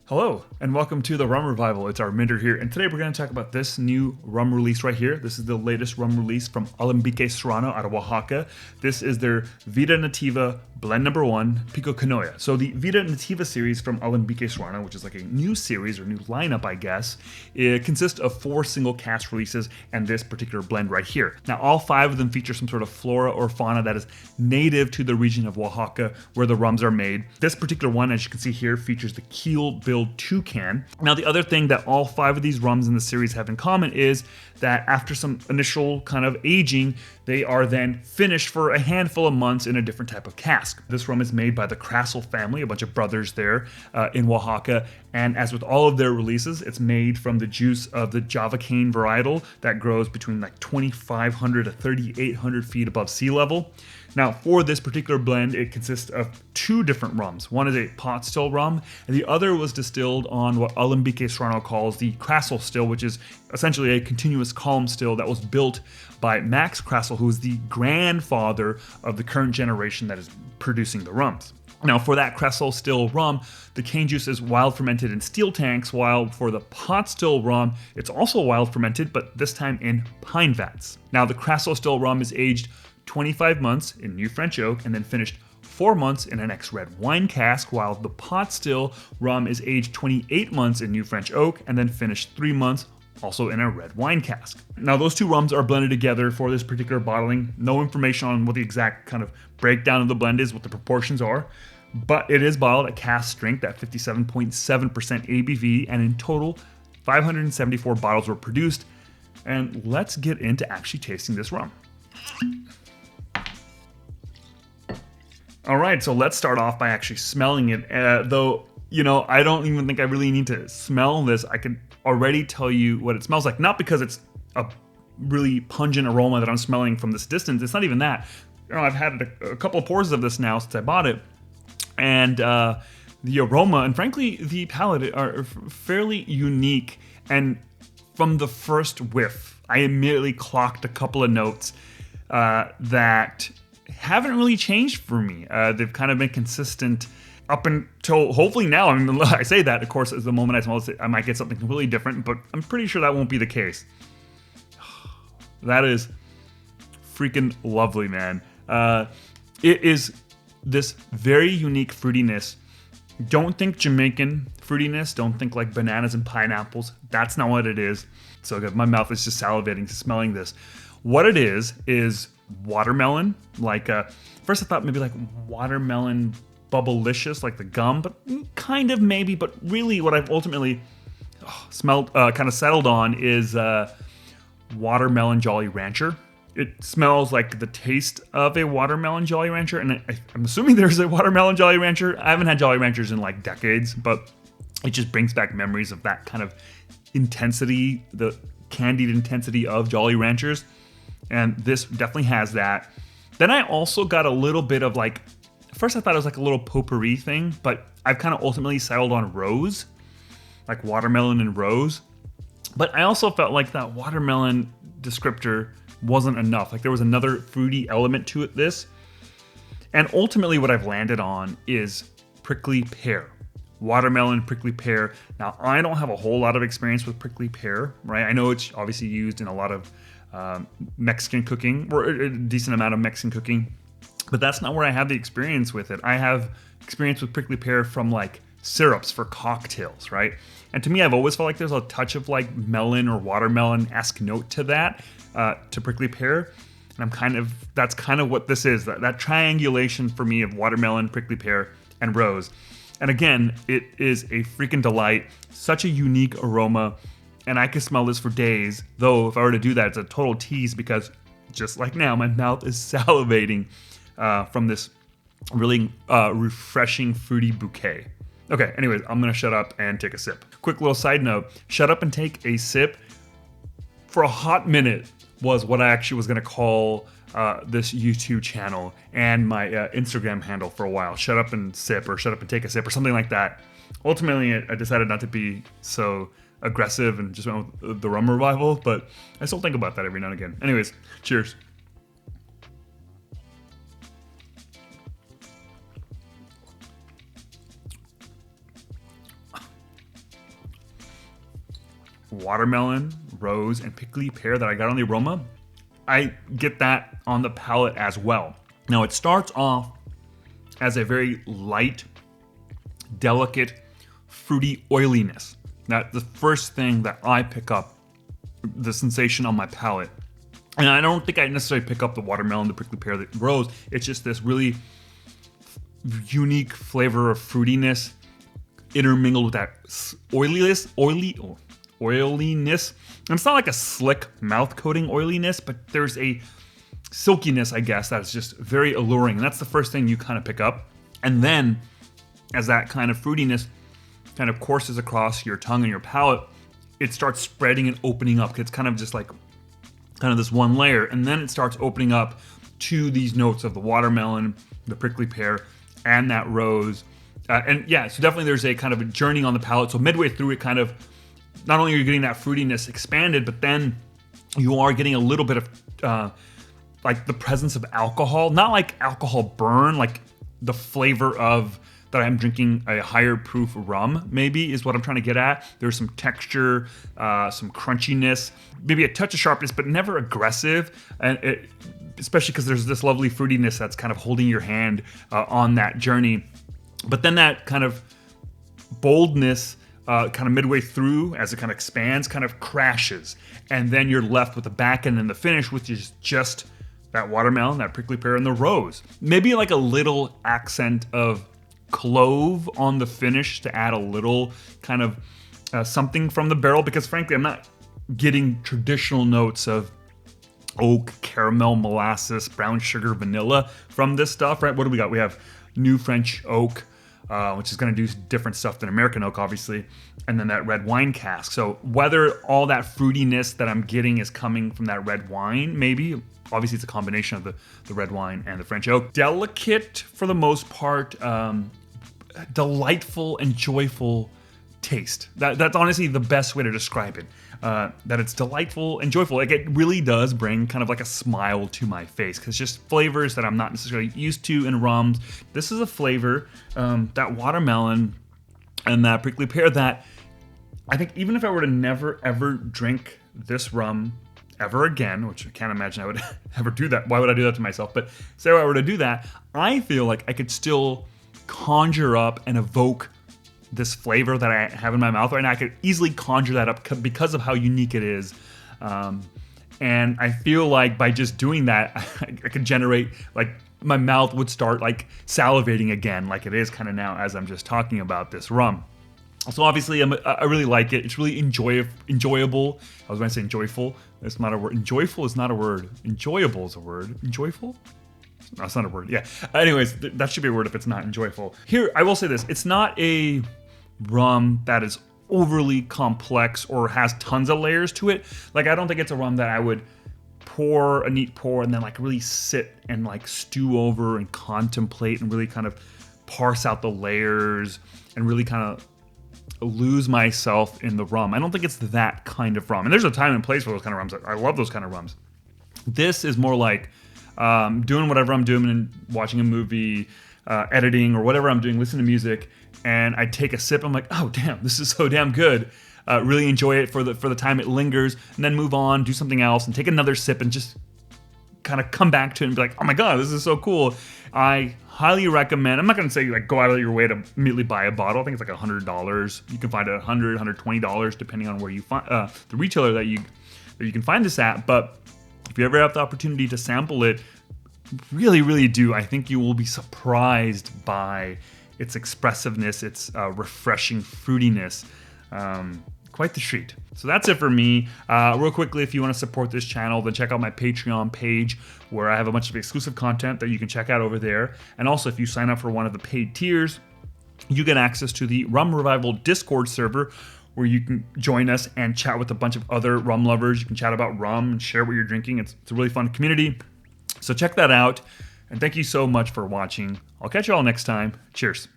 Hello, and welcome to the Rum Revival. It's our Minder here, and today we're going to talk about this new rum release right here. This is the latest rum release from Alambique Serrano out of Oaxaca. This is their Vida Nativa blend number 1, Pico Canoa. So the Vida Nativa series from Alambique Serrano, which is like a new series or new lineup, I guess, it consists of 4 single cask releases and this particular blend right here. Now, all 5 of them feature some sort of flora or fauna that is native to the region of Oaxaca where the rums are made. This particular one, as you can see here, features the keel-billed toucan. Now, the other thing that all 5 of these rums in the series have in common is that after some initial kind of aging, they are then finished for a handful of months in a different type of cask. This rum is made by the Crassel family, a bunch of brothers there in Oaxaca, and as with all of their releases, it's made from the juice of the Java cane varietal that grows between like 2,500 to 3,800 feet above sea level. Now, for this particular blend, it consists of 2 different rums. One is a pot still rum, and the other was distilled on what Alambique Serrano calls the Crassel still, which is essentially a continuous column still that was built by Max Crassel, who is the grandfather of the current generation that is producing the rums. Now, for that Crassel still rum, the cane juice is wild fermented in steel tanks, while for the pot still rum, it's also wild fermented, but this time in pine vats. Now, the Crassel still rum is aged 25 months in new French oak and then finished 4 months in an ex-red wine cask, while the pot still rum is aged 28 months in new French oak and then finished 3 months also in a red wine cask. Now, those 2 rums are blended together for this particular bottling. No information on what the exact kind of breakdown of the blend is, what the proportions are, but it is bottled at cask strength at 57.7% ABV, and in total, 574 bottles were produced. And let's get into actually tasting this rum. All right, so let's start off by actually smelling it. Though, you know, I don't even think I really need to smell this. I can already tell you what it smells like. Not because it's a really pungent aroma that I'm smelling from this distance. It's not even that. You know, I've had a couple of pours of this now since I bought it. And the aroma and frankly, the palate are fairly unique. And from the first whiff, I immediately clocked a couple of notes that haven't really changed for me. They've kind of been consistent up until hopefully now. I mean, I say that, of course, as the moment I smell it, I might get something completely different, but I'm pretty sure that won't be the case. That is freaking lovely, man. It is this very unique fruitiness. Don't think Jamaican fruitiness. Don't think like bananas and pineapples. That's not what it is. So good. My mouth is just salivating smelling this. What it is watermelon. Like first I thought maybe like watermelon bubblicious, like the gum, but kind of maybe. But really, what I've ultimately smelled, kind of settled on, is watermelon Jolly Rancher. It smells like the taste of a watermelon Jolly Rancher, and I'm assuming there's a watermelon Jolly Rancher. I haven't had Jolly Ranchers in like decades, but it just brings back memories of that kind of intensity, the candied intensity of Jolly Ranchers. And this definitely has that. Then I also got a little bit of like, at first I thought it was like a little potpourri thing, but I've kind of ultimately settled on rose, like watermelon and rose. But I also felt like that watermelon descriptor wasn't enough. Like there was another fruity element to it, this. And ultimately what I've landed on is prickly pear. Watermelon, prickly pear. Now, I don't have a whole lot of experience with prickly pear, right? I know it's obviously used in a lot of Mexican cooking, or a decent amount of Mexican cooking, but that's not where I have the experience with it. I have experience with prickly pear from like syrups for cocktails, right? And to me, I've always felt like there's a touch of like melon or watermelon-esque note to that, to prickly pear. And that's kind of what this is, that triangulation for me of watermelon, prickly pear, and rose. And again, it is a freaking delight, such a unique aroma. And I could smell this for days, though if I were to do that, it's a total tease because just like now, my mouth is salivating from this really refreshing fruity bouquet. Okay, anyways, I'm gonna shut up and take a sip. Quick little side note, shut up and take a sip for a hot minute was what I actually was gonna call this YouTube channel and my Instagram handle for a while. Shut up and sip, or shut up and take a sip, or something like that. Ultimately, I decided not to be so aggressive and just went with the Rum Revival, but I still think about that every now and again. Anyways, cheers. watermelon, rose, and prickly pear that I got on the Aroma, I get that on the palate as well. Now it starts off as a very light, delicate, fruity oiliness. That's the first thing that I pick up, the sensation on my palate. And I don't think I necessarily pick up the watermelon, the prickly pear, the rose. It's just this really unique flavor of fruitiness intermingled with that oiliness. And it's not like a slick mouth coating oiliness, but there's a silkiness, I guess, that's just very alluring. And that's the first thing you kind of pick up. And then as that kind of fruitiness kind of courses across your tongue and your palate, it starts spreading and opening up. It's kind of just like kind of this one layer, and then it starts opening up to these notes of the watermelon, the prickly pear, and that rose. And yeah, so definitely there's a kind of a journey on the palate. So midway through it kind of, not only are you getting that fruitiness expanded, but then you are getting a little bit of like the presence of alcohol, not like alcohol burn, like the flavor of that I'm drinking a higher proof rum, maybe, is what I'm trying to get at. There's some texture, some crunchiness, maybe a touch of sharpness, but never aggressive. And especially because there's this lovely fruitiness that's kind of holding your hand on that journey. But then that kind of boldness, kind of midway through, as it kind of expands, kind of crashes. And then you're left with the back end and the finish, which is just that watermelon, that prickly pear, and the rose. Maybe like a little accent of clove on the finish to add a little kind of something from the barrel, because frankly I'm not getting traditional notes of oak, caramel, molasses, brown sugar, vanilla from this stuff, right? What do we got? We have new French oak, which is going to do different stuff than American oak, obviously, and then that red wine cask. So whether all that fruitiness that I'm getting is coming from that red wine, maybe. Obviously, it's a combination of the red wine and the French oak. Delicate for the most part, delightful and joyful taste. That's honestly the best way to describe it. That it's delightful and joyful. Like, it really does bring kind of like a smile to my face, because just flavors that I'm not necessarily used to in rums. This is a flavor, that watermelon and that prickly pear, that I think even if I were to never ever drink this rum ever again, which I can't imagine I would ever do that. Why would I do that to myself? But say I were to do that, I feel like I could still conjure up and evoke this flavor that I have in my mouth right now. I could easily conjure that up because of how unique it is. And I feel like by just doing that, I could generate, like, my mouth would start like salivating again, like it is kind of now as I'm just talking about this rum. So obviously I really like it. It's really enjoyable. I was going to say joyful. It's not a word. Enjoyful is not a word. Enjoyable is a word. Enjoyful? No, it's not a word. Yeah. Anyways, that should be a word if it's not enjoyful. Here, I will say this. It's not a rum that is overly complex or has tons of layers to it. Like, I don't think it's a rum that I would pour a neat pour and then like really sit and like stew over and contemplate and really kind of parse out the layers and really kind of lose myself in the rum. I don't think it's that kind of rum. And there's a time and place for those kind of rums. I love those kind of rums. This is more like doing whatever I'm doing and watching a movie, editing, or whatever I'm doing, listening to music, and I take a sip. I'm like, oh damn, this is so damn good. Really enjoy it for the time it lingers, and then move on, do something else, and take another sip, and just kind of come back to it and be like, oh my god, this is so cool. I highly recommend. I'm not going to say like go out of your way to immediately buy a bottle. I think it's like $100. You can find it at $100, $120 depending on where you find the retailer that you can find this at. But if you ever have the opportunity to sample it, really, really do. I think you will be surprised by its expressiveness, its refreshing fruitiness. Quite the treat. So that's it for me. Real quickly, if you want to support this channel, then check out my Patreon page, where I have a bunch of exclusive content that you can check out over there. And also, if you sign up for one of the paid tiers, you get access to the Rum Revival Discord server, where you can join us and chat with a bunch of other rum lovers. You can chat about rum and share what you're drinking. It's a really fun community. So check that out. And thank you so much for watching. I'll catch you all next time. Cheers.